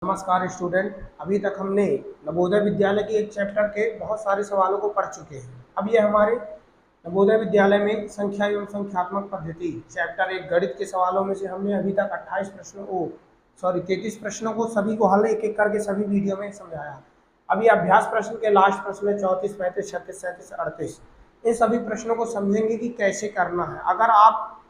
नमस्कार स्टूडेंट। अभी तक हमने नवोदय विद्यालय के एक चैप्टर के बहुत सारे सवालों को पढ़ चुके हैं। अब ये हमारे नवोदय विद्यालय में संख्या एवं संख्यात्मक पद्धति चैप्टर एक गणित के सवालों में से हमने अभी तक 33 प्रश्नों को सभी को हल एक एक करके सभी वीडियो में समझाया। अभी अभ्यास प्रश्न के लास्ट प्रश्न में 34, 35, 36, 37, 38 इन सभी प्रश्नों को समझेंगे कि कैसे करना है। अगर आप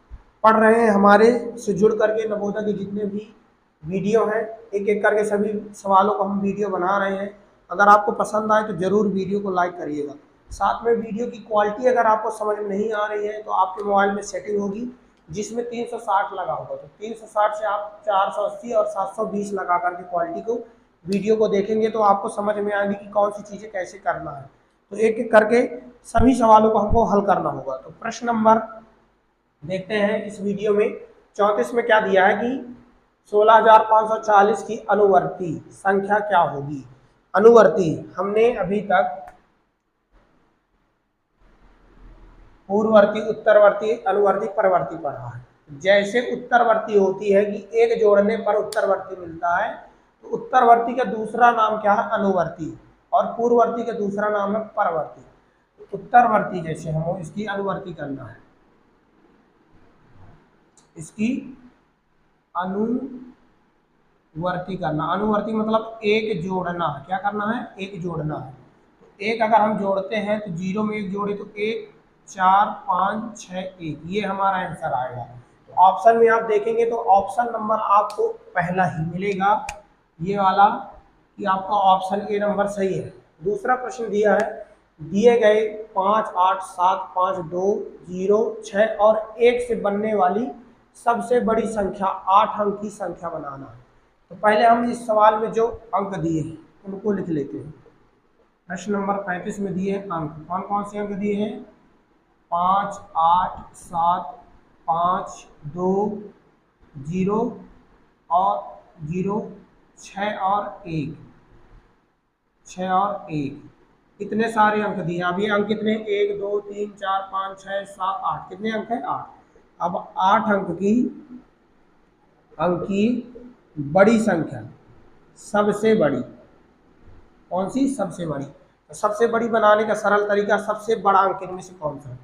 पढ़ रहे हैं हमारे से जुड़ करके नवोदय के जितने भी वीडियो हैं, एक एक करके सभी सवालों को हम वीडियो बना रहे हैं। अगर आपको पसंद आए तो ज़रूर वीडियो को लाइक करिएगा। साथ में वीडियो की क्वालिटी अगर आपको समझ में नहीं आ रही है तो आपके मोबाइल में सेटिंग होगी जिसमें 360 लगा होगा, तो 360 से आप 480 और 720 लगा करके क्वालिटी को वीडियो को देखेंगे तो आपको समझ में आएगी कि कौन सी चीज़ें कैसे करना है। तो एक एक करके सभी सवालों को हमको हल करना होगा। तो प्रश्न नंबर देखते हैं इस वीडियो में 34 में क्या दिया है कि 16,540 की अनुवर्ती संख्या क्या होगी। अनुवर्ती हमने अभी तक पूर्ववर्ती, उत्तरवर्ती, अनुवर्ती, परवर्ती पढ़ा है। जैसे उत्तरवर्ती होती है कि एक जोड़ने पर उत्तरवर्ती मिलता है, तो उत्तरवर्ती का दूसरा नाम क्या है? अनुवर्ती। और पूर्ववर्ती का दूसरा नाम है परवर्ती। तो उत्तरवर्ती जैसे हम इसकी अनुवर्ती करना है, इसकी अनुवर्ती करना। अनुवर्ती मतलब एक जोड़ना। क्या करना है? एक जोड़ना है। तो एक अगर हम जोड़ते हैं तो 0 में एक जोड़े तो 1, 4, 5, 6, 1 ये हमारा आंसर आएगा। तो ऑप्शन में आप देखेंगे तो ऑप्शन नंबर आपको पहला ही मिलेगा, ये वाला, कि आपका ऑप्शन ए नंबर सही है। दूसरा प्रश्न दिया है, दिए गए 5, 8, 7, 5, 2, 0, 6 और 1 से बनने वाली सबसे बड़ी संख्या 8 अंक की संख्या बनाना है। तो पहले हम इस सवाल में जो अंक दिए हैं उनको लिख लेते हैं। प्रश्न नंबर 35 में दिए अंक, कौन कौन से अंक दिए हैं? 5, 8, 7, 5, 2, 0 और 0, 6 और 1, 6 और 1 इतने सारे अंक दिए। अब ये अंक कितने? 1, 2, 3, 4, 5, 6, 7, 8 कितने अंक है? 8। अब 8 अंक की बड़ी संख्या सबसे बड़ी कौन सी? सबसे बड़ी। तो सबसे बड़ी बनाने का सरल तरीका, सबसे बड़ा अंक इनमें से कौन सा है?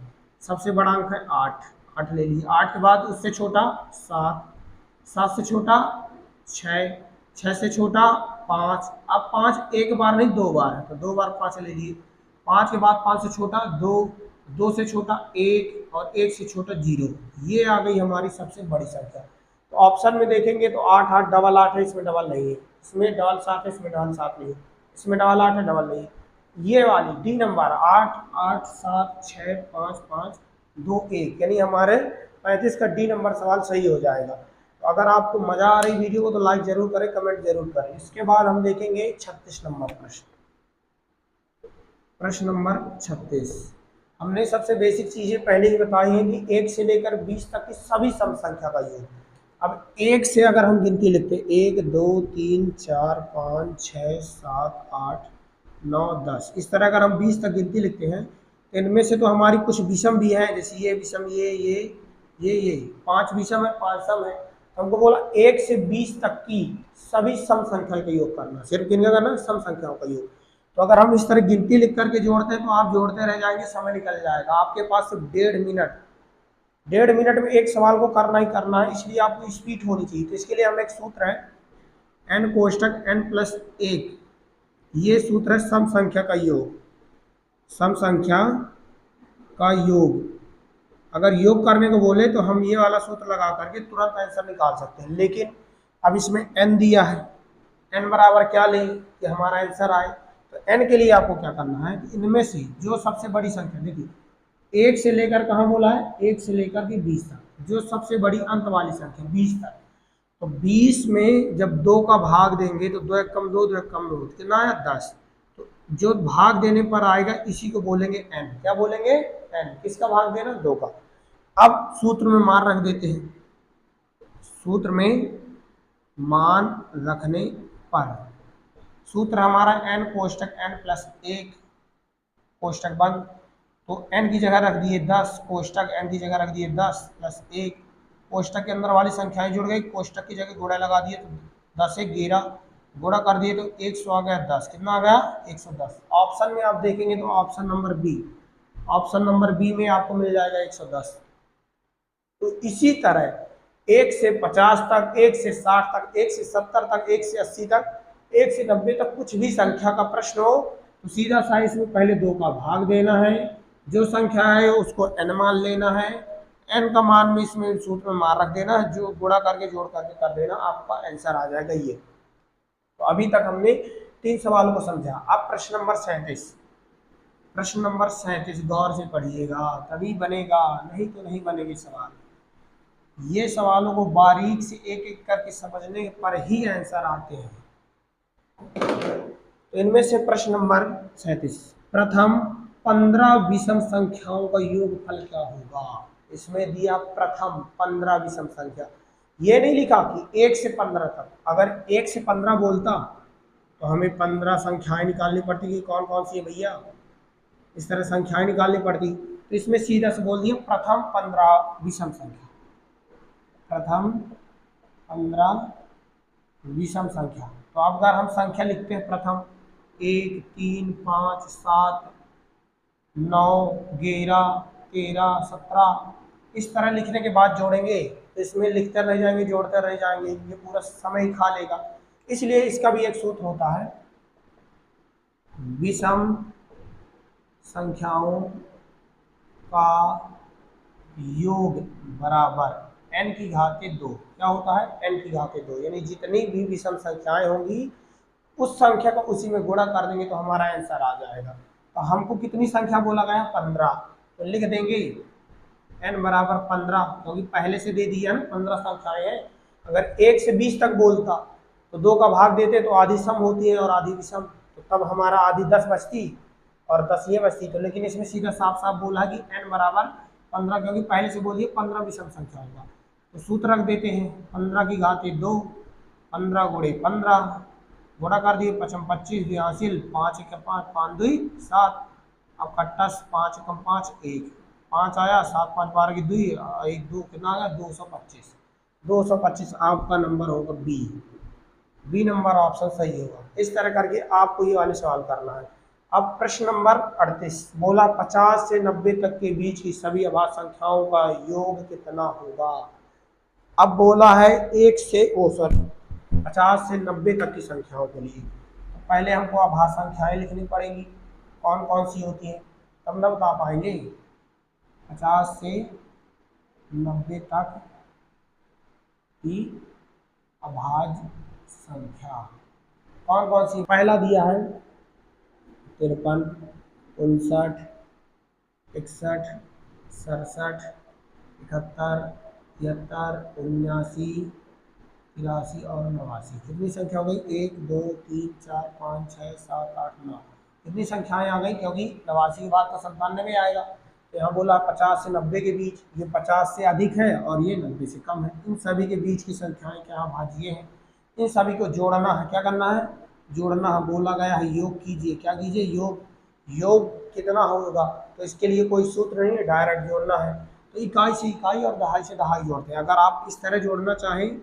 सबसे बड़ा अंक है 8। 8 ले लीजिए। 8 के बाद उससे छोटा 7, 7 से छोटा 6, 6 से छोटा 5। अब 5 एक बार नहीं 2 बार है, तो 2 बार 5 ले लीजिए। 5 के बाद 5 से छोटा 2, 2 से छोटा 1 और 1 से छोटा 0। ये आ गई हमारी सबसे बड़ी संख्या। तो ऑप्शन में देखेंगे तो 8, 8, डबल 8 है, इसमें डबल नहीं है। इसमें डबल 7 है, इसमें डबल 7 नहीं है। इसमें डबल 8 है, डबल नहीं है। ये वाली डी नंबर 8, 8, 7, 6, 5, 5, 2, 1 यानी हमारे 35 का डी नंबर सवाल सही हो जाएगा। तो अगर आपको मजा आ रही वीडियो को तो लाइक जरूर करें, कमेंट जरूर करें। इसके बाद हम देखेंगे 36 नंबर प्रश्न। प्रश्न नंबर 36 हमने सबसे बेसिक चीजें पहले ही बताई हैं कि 1 से लेकर 20 तक की सभी सम संख्या का योग। अब 1 से अगर हम गिनती लिखते हैं 1, 2, 3, 4, 5, 6, 7, 8, 9, 10 इस तरह अगर हम 20 तक गिनती लिखते हैं तो इनमें से तो हमारी कुछ विषम भी है, जैसे ये विषम, ये 5 विषम है, 5 सम है। तो हमको बोला 1 से 20 तक की सभी सम संख्या का योग करना। सिर्फ किन का करना? सम संख्याओं का योग। तो अगर हम इस तरह गिनती लिख करके जोड़ते हैं तो आप जोड़ते रह जाएंगे, समय निकल जाएगा। आपके पास सिर्फ 1.5 मिनट में एक सवाल को करना ही करना है, इसलिए आपको स्पीड होनी चाहिए। तो इसके लिए हम एक सूत्र है n कोष्टक n+1, ये सूत्र है सम संख्या का योग। सम संख्या का योग अगर योग करने को बोले तो हम ये वाला सूत्र लगा करके तुरंत आंसर निकाल सकते हैं। लेकिन अब इसमें n दिया है, n बराबर क्या लें कि हमारा आंसर आए। तो n के लिए आपको क्या करना है कि इनमें से जो सबसे बड़ी संख्या, देखिए 1 से लेकर कहाँ बोला है? 1 से लेकर के 20 तक, जो सबसे बड़ी अंत वाली संख्या 20 तक। तो 20 में जब 2 का भाग देंगे तो 2 एक कम 2, 2 एक कम 2, कितना आया? 10। तो जो भाग देने पर आएगा इसी को बोलेंगे n। क्या बोलेंगे? n। किसका भाग देना? 2 का। अब सूत्र में मान रख देते हैं। सूत्र में मान रखने पर सूत्र हमारा n कोष्टक n+1 कोष्टक बंद। तो n की जगह रख दिए 10, कोष्टक n की जगह रख दिए 10 + 1, कोष्टक के अंदर वाली संख्याएं जुड़ गई, कोष्टक की जगह गुणा लगा दिए तो 10 × 1 = 11, गुणा कर दिए तो 100 आ गया 10, कितना आ गया 110। ऑप्शन में आप देखेंगे तो option number B, option number B में आपको मिल जाएगा 110। तो इसी तरह 1 से 50 तक, 1 से 60 तक, 1 से 70 तक, 1 से 80 तक, 1 से 90 तक कुछ भी संख्या का प्रश्न हो तो सीधा सा इसमें पहले 2 का भाग देना है, जो संख्या है उसको n मान लेना है, n का मान में इसमें सूत्र में मान रख देना है, जो गुणा करके जोड़ करके कर देना, आपका आंसर आ जाएगा ये। तो अभी तक हमने 3 सवालों को समझा। अब प्रश्न नंबर 37, प्रश्न नंबर 37 गौर से पढ़िएगा तभी बनेगा, नहीं तो नहीं बनेंगे सवाल। ये सवालों को बारीक से एक एक करके समझने पर ही आंसर आते हैं। तो इनमें से प्रश्न नंबर 37, प्रथम 15 विषम संख्याओं का योगफल क्या होगा। इसमें दिया प्रथम 15 विषम संख्या, ये नहीं लिखा कि 1 से 15 तक। अगर 1 से 15 बोलता तो हमें 15 संख्याएं निकालनी पड़ती कि कौन कौन सी है भैया, इस तरह संख्याएं निकालनी पड़ती। तो इसमें सीधा से बोल दिया प्रथम 15 विषम संख्या, प्रथम 15 विषम संख्या। तो अब अगर हम संख्या लिखते हैं प्रथम 1, 3, 5, 7, 9, 11, 13, 17, इस तरह लिखने के बाद जोड़ेंगे तो इसमें लिखते रह जाएंगे, जोड़ते रह जाएंगे, ये पूरा समय ही खा लेगा। इसलिए इसका भी एक सूत्र होता है, विषम संख्याओं का योग बराबर n की घाते 2। क्या होता है, n की घाते 2, यानी जितनी भी विषम संख्याएं होंगी उस संख्या को उसी में गुणा कर देंगे तो हमारा आंसर आ जाएगा। तो हमको कितनी संख्या बोला गया 15, तो लिख देंगे n बराबर 15, क्योंकि पहले से दे दिया ना 15 संख्याएं हैं। अगर 1 से 20 तक बोलता तो 2 का भाग देते तो आधी सम होती है और आधी विषम, तो तब हमारा आधी 10 बचती और 10 ये बचती। तो लेकिन इसमें सीधा साफ साफ बोला कि n बराबर 15, क्योंकि पहले से बोलिए 15 विषम संख्या होगा। तो सूत्र रख देते हैं 15 की घाते 2, 15 गुणे 15, गुणा कर दिए 5 25 हासिल, 5 1 5, 5 2 7, अब कट्टस 5 1 5 1, 5 आया, 7 5 12 की 2, 1 2 कितना आ गया 225। 225 आपका नंबर होगा बी, बी नंबर ऑप्शन सही होगा। इस तरह करके आपको ये वाले सवाल करना है। अब प्रश्न नंबर 38 बोला 50 से 90 तक के बीच की सभी अभाज्य संख्याओं का योग कितना होगा। अब बोला है 1 से 50 से 90 तक की संख्याओं के लिए, तो पहले हमको अभाज्य संख्याएं लिखनी पड़ेंगी, कौन कौन सी होती हैं तब ना बता पाएंगे। 50 से 90 तक की अभाज्य संख्या कौन कौन सी, पहला दिया है 53, 59, 61, 67, 71, 73, 79, 83 और 89। कितनी संख्या हो गई 1 2 3 4 5 6 7 8 9, कितनी संख्याएं आ गई, क्योंकि 89 के बाद तो 97 आएगा। तो यहाँ बोला 50 से 90 के बीच, ये 50 से अधिक है और ये 90 से कम है, इन सभी के बीच की संख्याएं क्या भाज्य हैं, इन सभी को जोड़ना है। क्या करना है, जोड़ना है। बोला गया है योग कीजिए, क्या कीजिए योग, योग कितना होगा, तो इसके लिए कोई सूत्र नहीं है, डायरेक्ट जोड़ना है। तो इकाई से इकाई और दहाई से दहाई जोड़ते हैं। अगर आप इस तरह जोड़ना चाहें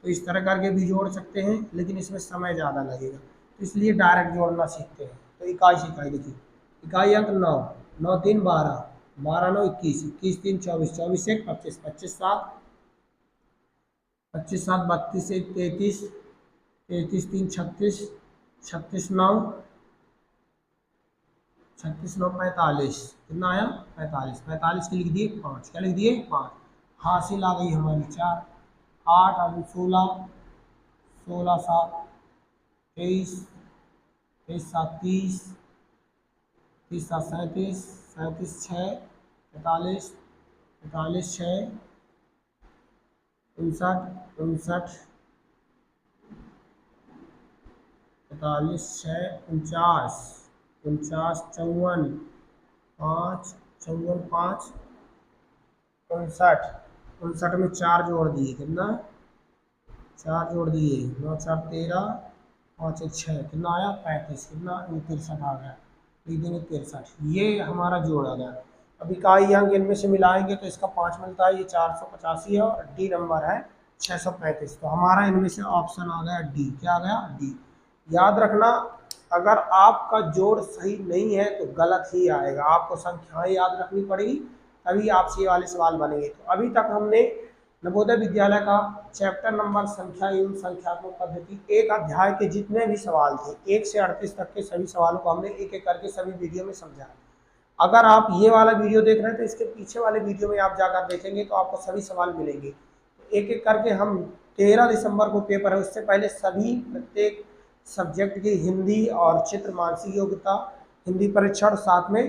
तो इस तरह करके भी जोड़ सकते हैं, लेकिन इसमें समय ज़्यादा लगेगा, तो इसलिए डायरेक्ट जोड़ना सीखते हैं। तो इकाई से इकाई देखिए, इकाई अंक 9, 9 3 12, 12 9 21, 21 3 24, 24 1 25, 25 7, 25 7 32 1 33, 33 3 36, 36 9, 36 9 45, कितना आया 45, 45 के लिख दिए 5, क्या लिख दिए 5, हासिल आ गई हमारी 4, 8 और 16, 16 7 23, 23 7 30, 30 7 37, 37 6 45, 45 6 59, 59 45 6 49, 49 54 5 54 5 59, 59 में 4 जोड़ दिए, कितना 4 जोड़ दिए, 9 4 13, 5 1 6, कितना आया 35, कितना 63 आ गया, लिख देंगे 63। ये हमारा जोड़ आ गया। अब इकाई अंक इनमें से मिलाएंगे तो इसका 5 मिलता है, ये 485 है और डी नंबर है 635। तो हमारा इनमें से ऑप्शन आ गया डी, क्या आ गया डी। याद रखना, अगर आपका जोड़ सही नहीं है तो गलत ही आएगा, आपको संख्याएं याद रखनी पड़ेगी, तभी आपसे ये वाले सवाल बनेंगे। तो अभी तक हमने नवोदय विद्यालय का चैप्टर नंबर संख्या एवं संख्यात्मक पद्धति एक अध्याय के जितने भी सवाल थे 1 से 38 तक के सभी सवालों को हमने एक एक करके सभी वीडियो में समझा। अगर आप ये वाला वीडियो देख रहे हैं तो इसके पीछे वाले वीडियो में आप जाकर देखेंगे तो आपको सभी सवाल मिलेंगे। एक एक करके हम 13 दिसंबर को पेपर है, उससे पहले सभी प्रत्येक सब्जेक्ट की हिंदी और चित्र मानसिक योग्यता, हिंदी परीक्षण, साथ में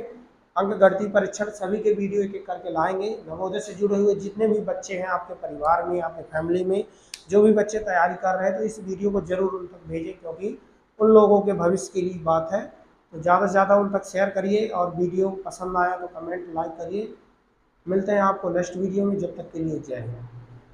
अंक गणितीय परीक्षण, सभी के वीडियो एक एक करके लाएंगे। नवोदय से जुड़े हुए जितने भी बच्चे हैं आपके परिवार में, आपके फैमिली में जो भी बच्चे तैयारी कर रहे हैं, तो इस वीडियो को जरूर उन तक भेजें, क्योंकि उन लोगों के भविष्य के लिए बात है। तो ज़्यादा से ज़्यादा उन तक शेयर करिए, और वीडियो पसंद आया तो कमेंट लाइक करिए। मिलते हैं आपको नेक्स्ट वीडियो में, जब तक के लिए जय हिंद।